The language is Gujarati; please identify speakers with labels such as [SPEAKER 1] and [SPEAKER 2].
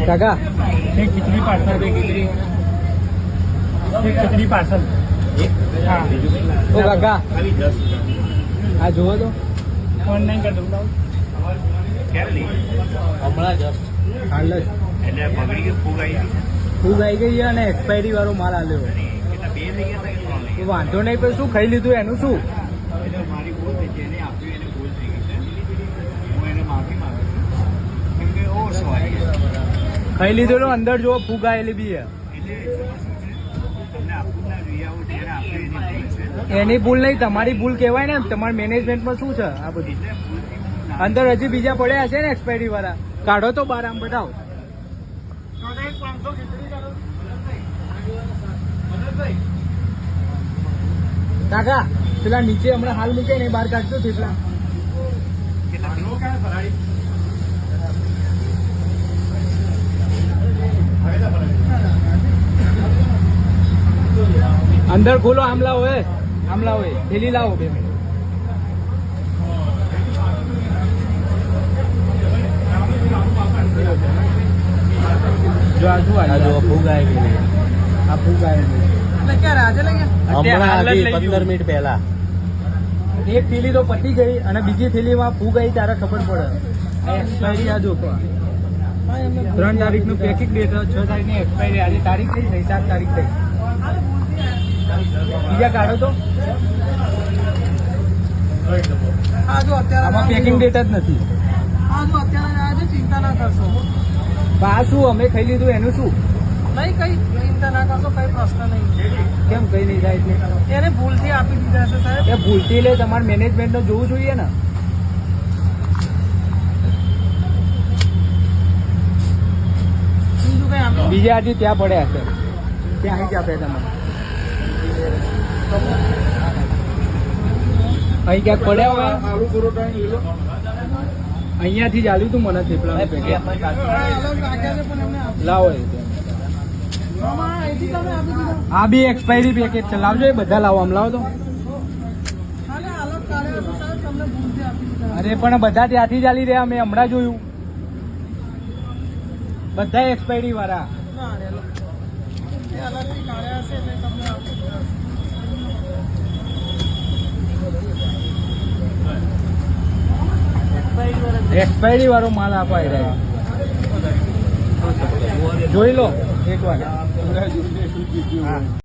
[SPEAKER 1] કાકા
[SPEAKER 2] એક ખીચડી પાર્સલ બે ખીચડી એક ખીચડી પાર્સલ હા
[SPEAKER 1] ઓ કાકા આ જુઓ તો
[SPEAKER 2] ઓનલાઈન કરી દઉં
[SPEAKER 1] હમણાં જ હાલ જ ફૂગ આવી ગઈ છે અને એક્સપાયરી વાળો માલ આવ્યો વાંધો નહીં પણ શું ખાઈ લીધું એનું શું ખાઈ લીધું તો અંદર જો ફૂગ આવેલી બી એની ભૂલ નહીં તમારી ભૂલ કહેવાય ને તમારા મેનેજમેન્ટમાં શું છે આ બધી અંદર હજી બીજા પડ્યા હશે ને એક્સપાયરી વાળા કાઢો તો બાર આમ બતાવો કાકા પેલા નીચે હમણાં હાલ મૂકે ને બહાર કાઢજો થેપલા અંદર ખોલો આમલા હોય થેલી લાવો બે મિનિટ જો આ શું આ જો ફૂગ આવી ગઈ આ ફૂગ આવી ગઈ એટલે ક્યારે આજે લઈ ગયા હમણાં 15 મિનિટ પહેલા એક થેલી તો પતી ગઈ અને બીજી થેલીમાં ફૂગ આવી ત્યારે ખબર પડે એક્સપાયરી આ જો 3 તારીખનું પેકિંગ ડેટ 6 તારીખની એક્સપાયરી આજે તારીખ થઈ 7 તારીખ થઈ બીજા કાઢો તો આમાં પેકિંગ ડેટ જ નથી
[SPEAKER 3] ચિંતા ના કરશો
[SPEAKER 1] આ શું અમે ખાઈ લીધું એનું શું
[SPEAKER 3] નહીં કઈ ચિંતા ના કરશો કઈ પ્રશ્ન નહીં
[SPEAKER 1] કેમ કઈ નહીં થાય
[SPEAKER 3] એને ભૂલથી આપી દીધા છે સાહેબ
[SPEAKER 1] એ ભૂલથી લે તમારે મેનેજમેન્ટને જોવું જોઈએ ને
[SPEAKER 3] બીજું કઈ આપી
[SPEAKER 1] બીજા હજી ત્યાં પડ્યા છે ત્યાં અહીં જ આપે તમારે અહીં ક્યાંક પડ્યા હોય અહીંયાથી જ આલ્યું તું મને થેપલા લાવો આ બી એક્સપાયરી પેકેજ છે લાવજો એ બધા લાવો આમ લાવો તો અરે પણ બધા ત્યાંથી ચાલી રહ્યા મેં હમણાં જોયું બધા એક્સપાયરી વાળા એક્સપાયરી વાળો માલ અપાઈ રહ્યો જોઈ લો એક વાર